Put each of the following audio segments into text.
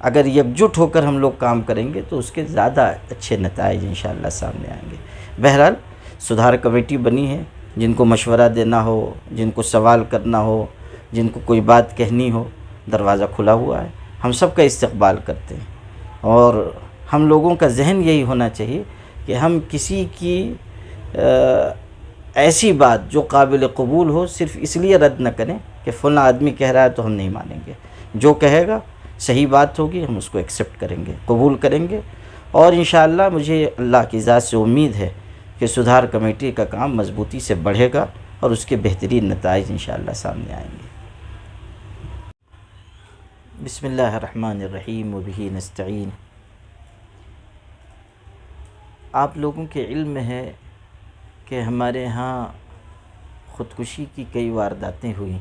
اگر یکجٹ ہو کر ہم لوگ کام کریں گے تو اس کے زیادہ اچھے نتائج انشاءاللہ سامنے آئیں گے۔ بہرحال سدھار کمیٹی بنی ہے، جن کو مشورہ دینا ہو، جن کو سوال کرنا ہو، جن کو کوئی بات کہنی ہو، دروازہ کھلا ہوا ہے، ہم سب کا استقبال کرتے ہیں۔ اور ہم لوگوں کا ذہن یہی ہونا چاہیے کہ ہم کسی کی ایسی بات جو قابل قبول ہو صرف اس لیے رد نہ کریں کہ فلاں آدمی کہہ رہا ہے تو ہم نہیں مانیں گے۔ جو کہے گا صحیح بات ہوگی، ہم اس کو ایکسیپٹ کریں گے، قبول کریں گے، اور انشاءاللہ مجھے اللہ کی ذات سے امید ہے کہ سدھار کمیٹی کا کام مضبوطی سے بڑھے گا اور اس کے بہترین نتائج انشاءاللہ سامنے آئیں گے۔ بسم اللہ الرحمن الرحیم وبہ نستعین۔ آپ لوگوں کے علم میں ہے کہ ہمارے ہاں خودکشی کی کئی وارداتیں ہوئیں،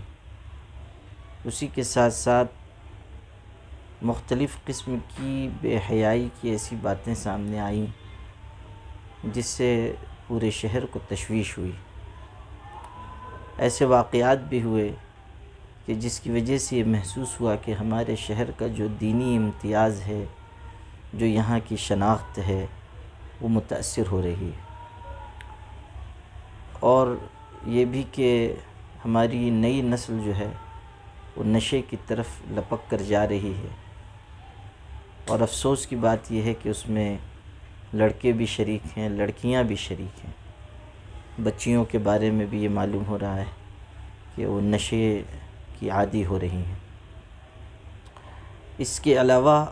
اسی کے ساتھ ساتھ مختلف قسم کی بے حیائی کی ایسی باتیں سامنے آئیں جس سے پورے شہر کو تشویش ہوئی۔ ایسے واقعات بھی ہوئے کہ جس کی وجہ سے یہ محسوس ہوا کہ ہمارے شہر کا جو دینی امتیاز ہے، جو یہاں کی شناخت ہے، وہ متاثر ہو رہی ہے، اور یہ بھی کہ ہماری نئی نسل جو ہے وہ نشے کی طرف لپک کر جا رہی ہے، اور افسوس کی بات یہ ہے کہ اس میں لڑکے بھی شریک ہیں، لڑکیاں بھی شریک ہیں۔ بچیوں کے بارے میں بھی یہ معلوم ہو رہا ہے کہ وہ نشے کی عادی ہو رہی ہیں۔ اس کے علاوہ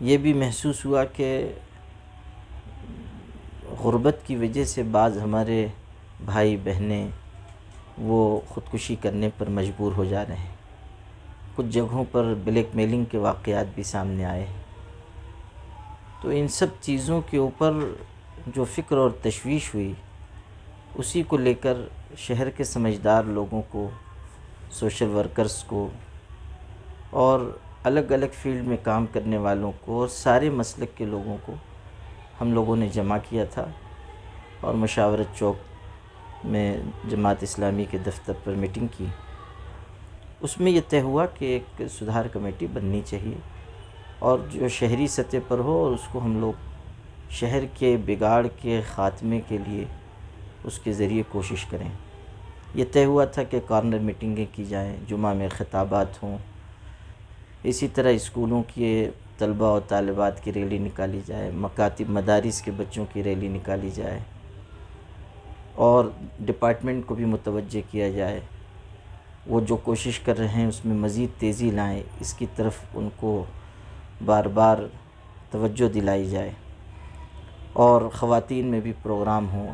یہ بھی محسوس ہوا کہ غربت کی وجہ سے بعض ہمارے بھائی بہنیں وہ خودکشی کرنے پر مجبور ہو جا رہے ہیں۔ کچھ جگہوں پر بلیک میلنگ کے واقعات بھی سامنے آئے۔ تو ان سب چیزوں کے اوپر جو فکر اور تشویش ہوئی، اسی کو لے کر شہر کے سمجھدار لوگوں کو، سوشل ورکرز کو، اور الگ الگ فیلڈ میں کام کرنے والوں کو، اور سارے مسلک کے لوگوں کو ہم لوگوں نے جمع کیا تھا، اور مشاورت چوک میں جماعت اسلامی کے دفتر پر میٹنگ کی۔ اس میں یہ طے ہوا کہ ایک سدھار کمیٹی بننی چاہیے، اور جو شہری سطح پر ہو، اور اس کو ہم لوگ شہر کے بگاڑ کے خاتمے کے لیے اس کے ذریعے کوشش کریں۔ یہ طے ہوا تھا کہ کارنر میٹنگیں کی جائیں، جمعہ میں خطابات ہوں، اسی طرح اسکولوں کے طلباء و طالبات کی ریلی نکالی جائے، مکاتب مدارس کے بچوں کی ریلی نکالی جائے، اور ڈپارٹمنٹ کو بھی متوجہ کیا جائے۔ وہ جو کوشش کر رہے ہیں اس میں مزید تیزی لائیں، اس کی طرف ان کو بار بار توجہ دلائی جائے، اور خواتین میں بھی پروگرام ہوں،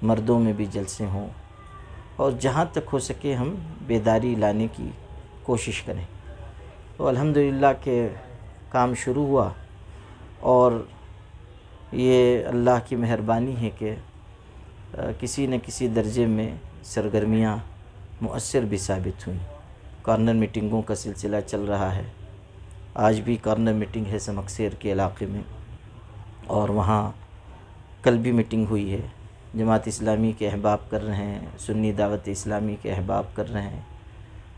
مردوں میں بھی جلسے ہوں، اور جہاں تک ہو سکے ہم بیداری لانے کی کوشش کریں۔ تو الحمدللہ کہ کام شروع ہوا، اور یہ اللہ کی مہربانی ہے کہ کسی نہ کسی درجے میں سرگرمیاں مؤثر بھی ثابت ہوئیں۔ کارنر میٹنگوں کا سلسلہ چل رہا ہے، آج بھی کارنر میٹنگ ہے سمکسیر کے علاقے میں، اور وہاں کل بھی میٹنگ ہوئی ہے۔ جماعت اسلامی کے احباب کر رہے ہیں، سنی دعوت اسلامی کے احباب کر رہے ہیں،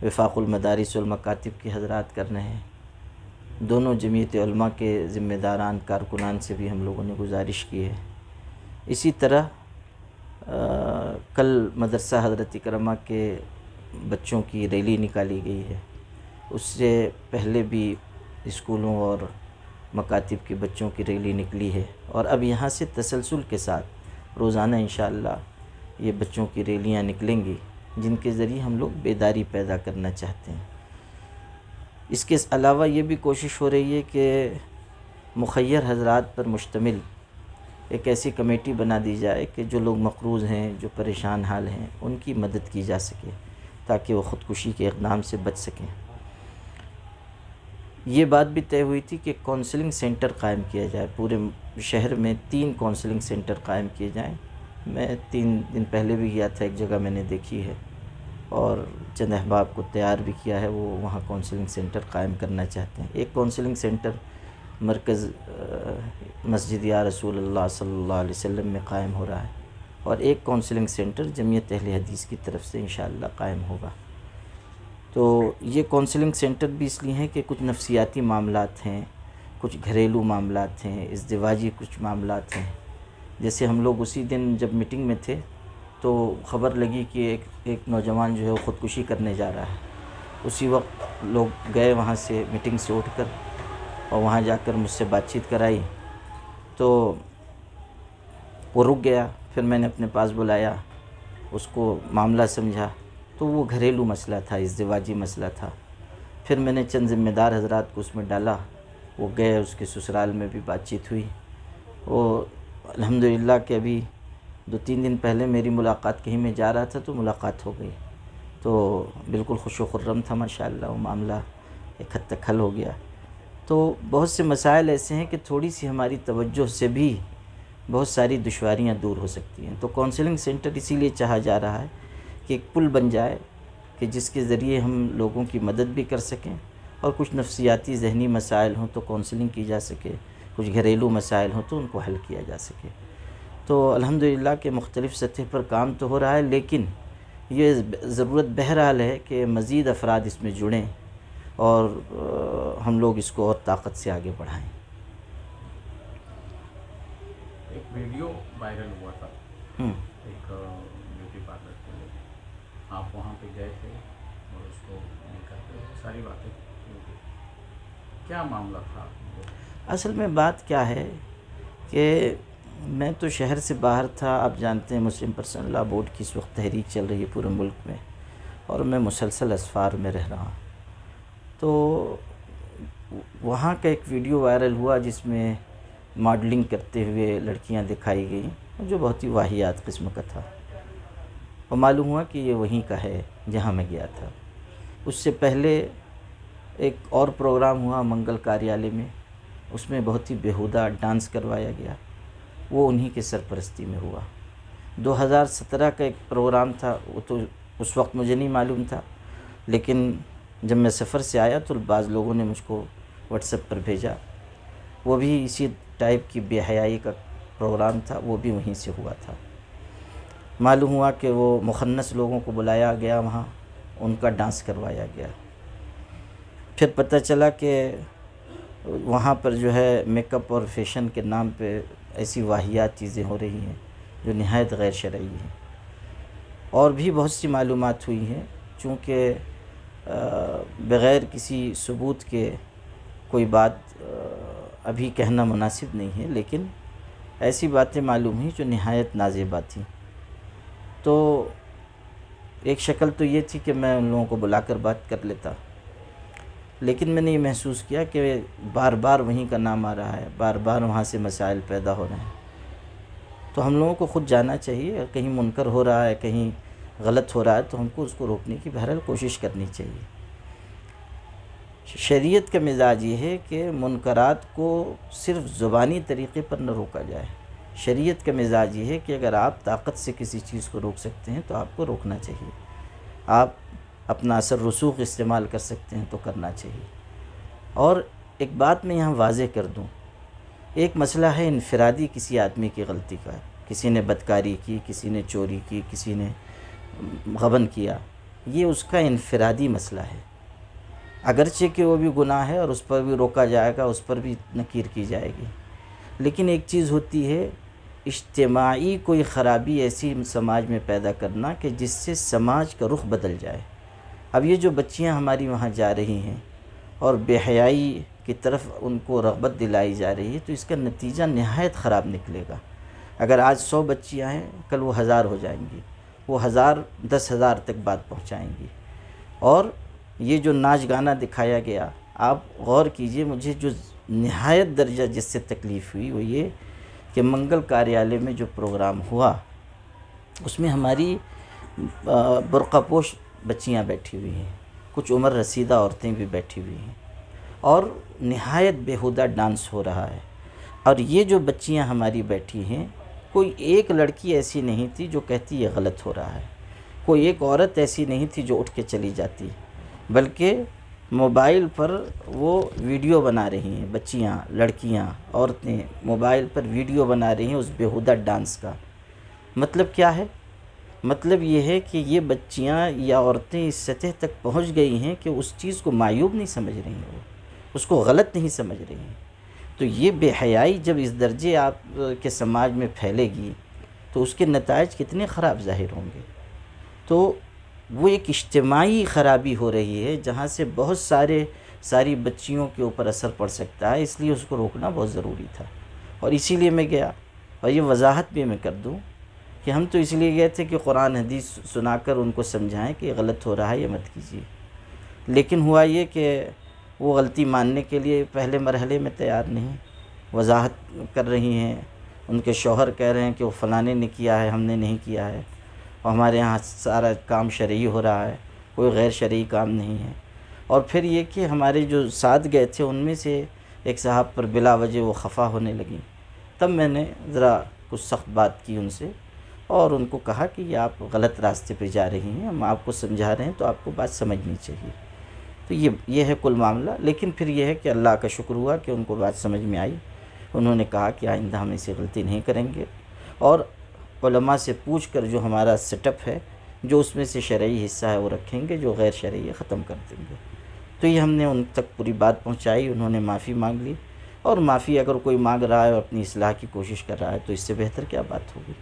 وفاق المدارس والمکاتب کے حضرات کر رہے ہیں، دونوں جمعیت علماء کے ذمہ داران کارکنان سے بھی ہم لوگوں نے گزارش کی ہے۔ اسی طرح کل مدرسہ حضرت اکرمہ کے بچوں کی ریلی نکالی گئی ہے، اس سے پہلے بھی اسکولوں اور مکاتب کے بچوں کی ریلی نکلی ہے، اور اب یہاں سے تسلسل کے ساتھ روزانہ انشاءاللہ یہ بچوں کی ریلیاں نکلیں گی، جن کے ذریعے ہم لوگ بیداری پیدا کرنا چاہتے ہیں۔ اس کے علاوہ یہ بھی کوشش ہو رہی ہے کہ مخیر حضرات پر مشتمل ایک ایسی کمیٹی بنا دی جائے کہ جو لوگ مقروض ہیں، جو پریشان حال ہیں، ان کی مدد کی جا سکے تاکہ وہ خودکشی کے اقدام سے بچ سکیں۔ یہ بات بھی طے ہوئی تھی کہ کونسلنگ سینٹر قائم کیا جائے، پورے شہر میں 3 کونسلنگ سینٹر قائم کیے جائیں۔ میں 3 دن پہلے بھی گیا تھا، ایک جگہ میں نے دیکھی ہے، اور چند احباب کو تیار بھی کیا ہے، وہ وہاں کونسلنگ سینٹر قائم کرنا چاہتے ہیں۔ ایک کونسلنگ سینٹر مرکز مسجد یا رسول اللہ صلی اللہ علیہ وسلم میں قائم ہو رہا ہے، اور ایک کونسلنگ سینٹر جمعیت اہل حدیث کی طرف سے انشاءاللہ قائم ہوگا۔ تو یہ کونسلنگ سینٹر بھی اس لیے ہیں کہ کچھ نفسیاتی معاملات ہیں، کچھ گھریلو معاملات ہیں، ازدواجی کچھ معاملات ہیں. جیسے ہم لوگ اسی دن جب میٹنگ میں تھے تو خبر لگی کہ ایک نوجوان جو ہے وہ خودکشی کرنے جا رہا ہے. اسی وقت لوگ گئے وہاں سے، میٹنگ سے اٹھ کر، اور وہاں جا کر مجھ سے بات چیت کرائی تو وہ رک گیا. پھر میں نے اپنے پاس بلایا، اس کو معاملہ سمجھا تو وہ گھریلو مسئلہ تھا، ازدواجی مسئلہ تھا. پھر میں نے چند ذمہ دار حضرات کو اس میں ڈالا، وہ گئے، اس کے سسرال میں بھی بات چیت ہوئی. وہ الحمدللہ کہ ابھی 2-3 دن پہلے میری ملاقات، کہیں میں جا رہا تھا تو ملاقات ہو گئی، تو بالکل خوش و خرم تھا ماشاءاللہ. وہ معاملہ ایک حد تک حل ہو گیا. تو بہت سے مسائل ایسے ہیں کہ تھوڑی سی ہماری توجہ سے بھی بہت ساری دشواریاں دور ہو سکتی ہیں. تو کونسلنگ سینٹر اسی لیے چاہا جا رہا ہے کہ ایک پل بن جائے کہ جس کے ذریعے ہم لوگوں کی مدد بھی کر سکیں، اور کچھ نفسیاتی ذہنی مسائل ہوں تو کونسلنگ کی جا سکے، کچھ گھریلو مسائل ہوں تو ان کو حل کیا جا سکے. تو الحمدللہ کہ مختلف سطح پر کام تو ہو رہا ہے، لیکن یہ ضرورت بہرحال ہے کہ مزید افراد اس میں جڑیں اور ہم لوگ اس کو اور طاقت سے آگے بڑھائیں. ایک ویڈیو وائرل ہوا تھا ایک بیوٹی پارلر کے لیے، آپ وہاں پہ گئے تھے اور اس کو لے کر کے ساری باتیں کی. کیا معاملہ تھا؟ اصل میں بات کیا ہے کہ میں تو شہر سے باہر تھا. آپ جانتے ہیں مسلم پرسنل لا بورڈ کی اس وقت تحریک چل رہی ہے پورے ملک میں، اور میں مسلسل اسفار میں رہ رہا ہوں. تو وہاں کا ایک ویڈیو وائرل ہوا جس میں ماڈلنگ کرتے ہوئے لڑکیاں دکھائی گئیں، جو بہت ہی واہیات قسم کا تھا. اور معلوم ہوا کہ یہ وہیں کا ہے جہاں میں گیا تھا. اس سے پہلے ایک اور پروگرام ہوا منگل کاریالے میں، اس میں بہت ہی بیہودہ ڈانس کروایا گیا، وہ انہی کے سرپرستی میں ہوا. 2017 کا ایک پروگرام تھا، وہ تو اس وقت مجھے نہیں معلوم تھا، لیکن جب میں سفر سے آیا تو بعض لوگوں نے مجھ کو واٹس ایپ پر بھیجا، وہ بھی اسی ٹائپ کی بے حیائی کا پروگرام تھا، وہ بھی وہیں سے ہوا تھا. معلوم ہوا کہ وہ مخنث لوگوں کو بلایا گیا، وہاں ان کا ڈانس کروایا گیا. پھر پتہ چلا کہ وہاں پر جو ہے میک اپ اور فیشن کے نام پہ ایسی واہیات چیزیں ہو رہی ہیں جو نہایت غیر شرعی ہیں. اور بھی بہت سی معلومات ہوئی ہیں، چونکہ بغیر کسی ثبوت کے کوئی بات ابھی کہنا مناسب نہیں ہے، لیکن ایسی باتیں معلوم ہوئیں جو نہایت نازیبا تھیں. تو ایک شکل تو یہ تھی کہ میں ان لوگوں کو بلا کر بات کر لیتا، لیکن میں نے یہ محسوس کیا کہ بار بار وہیں کا نام آ رہا ہے، بار بار وہاں سے مسائل پیدا ہو رہے ہیں. تو ہم لوگوں کو خود جاننا چاہیے، کہیں منکر ہو رہا ہے، کہیں غلط ہو رہا ہے تو ہم کو اس کو روکنے کی بہرحال کوشش کرنی چاہیے. شریعت کا مزاج یہ ہے کہ منکرات کو صرف زبانی طریقے پر نہ روکا جائے. شریعت کا مزاج یہ ہے کہ اگر آپ طاقت سے کسی چیز کو روک سکتے ہیں تو آپ کو روکنا چاہیے. آپ اپنا اثر رسوخ استعمال کر سکتے ہیں تو کرنا چاہیے. اور ایک بات میں یہاں واضح کر دوں، ایک مسئلہ ہے انفرادی کسی آدمی کی غلطی کا، کسی نے بدکاری کی، کسی نے چوری کی، کسی نے غبن کیا، یہ اس کا انفرادی مسئلہ ہے، اگرچہ کہ وہ بھی گناہ ہے اور اس پر بھی روکا جائے گا، اس پر بھی نکیر کی جائے گی. لیکن ایک چیز ہوتی ہے اجتماعی کوئی خرابی ایسی سماج میں پیدا کرنا کہ جس سے سماج کا رخ بدل جائے. اب یہ جو بچیاں ہماری وہاں جا رہی ہیں اور بے حیائی کی طرف ان کو رغبت دلائی جا رہی ہے، تو اس کا نتیجہ نہایت خراب نکلے گا. اگر آج 100 بچیاں ہیں، کل وہ 1000 ہو جائیں گی، وہ 1000 10,000 تک بات پہنچائیں گی. اور یہ جو ناچ گانا دکھایا گیا، آپ غور کیجئے، مجھے جو نہایت درجہ جس سے تکلیف ہوئی وہ یہ کہ منگل کاریالے میں جو پروگرام ہوا اس میں ہماری برقع پوش بچیاں بیٹھی ہوئی ہیں، کچھ عمر رسیدہ عورتیں بھی بیٹھی ہوئی ہیں، اور نہایت بیہودہ ڈانس ہو رہا ہے. اور یہ جو بچیاں ہماری بیٹھی ہیں، کوئی ایک لڑکی ایسی نہیں تھی جو کہتی یہ غلط ہو رہا ہے، کوئی ایک عورت ایسی نہیں تھی جو اٹھ کے چلی جاتی، بلکہ موبائل پر وہ ویڈیو بنا رہی ہیں. بچیاں، لڑکیاں، عورتیں موبائل پر ویڈیو بنا رہی ہیں اس بیہودہ ڈانس کا. مطلب کیا ہے؟ مطلب یہ ہے کہ یہ بچیاں یا عورتیں اس سطح تک پہنچ گئی ہیں کہ اس چیز کو معیوب نہیں سمجھ رہی ہیں، وہ اس کو غلط نہیں سمجھ رہی ہیں۔ تو یہ بے حیائی جب اس درجے آپ کے سماج میں پھیلے گی تو اس کے نتائج کتنے خراب ظاہر ہوں گے۔ تو وہ ایک اجتماعی خرابی ہو رہی ہے جہاں سے بہت ساری بچیوں کے اوپر اثر پڑ سکتا ہے، اس لیے اس کو روکنا بہت ضروری تھا، اور اسی لیے میں گیا۔ اور یہ وضاحت بھی میں کر دوں کہ ہم تو اس لیے گئے تھے کہ قرآن حدیث سنا کر ان کو سمجھائیں کہ یہ غلط ہو رہا ہے، یہ مت کیجیے، لیکن ہوا یہ کہ وہ غلطی ماننے کے لیے پہلے مرحلے میں تیار نہیں، وضاحت کر رہی ہیں، ان کے شوہر کہہ رہے ہیں کہ وہ فلانے نے کیا ہے، ہم نے نہیں کیا ہے، اور ہمارے ہاں سارا کام شرعی ہو رہا ہے، کوئی غیر شرعی کام نہیں ہے۔ اور پھر یہ کہ ہمارے جو ساتھ گئے تھے ان میں سے ایک صاحب پر بلا وجہ وہ خفا ہونے لگیں، تب میں نے ذرا کچھ سخت بات کی ان سے اور ان کو کہا کہ یہ آپ غلط راستے پہ جا رہی ہیں، ہم آپ کو سمجھا رہے ہیں تو آپ کو بات سمجھنی چاہیے۔ تو یہ ہے کل معاملہ، لیکن پھر یہ ہے کہ اللہ کا شکر ہوا کہ ان کو بات سمجھ میں آئی، انہوں نے کہا کہ آئندہ ہم ایسی غلطی نہیں کریں گے، اور علماء سے پوچھ کر جو ہمارا سیٹ اپ ہے، جو اس میں سے شرعی حصہ ہے وہ رکھیں گے، جو غیر شرعی ہے ختم کر دیں گے۔ تو یہ ہم نے ان تک پوری بات پہنچائی، انہوں نے معافی مانگ لی، اور معافی اگر کوئی مانگ رہا ہے اور اپنی اصلاح کی کوشش کر رہا ہے تو اس سے بہتر کیا بات ہوگی۔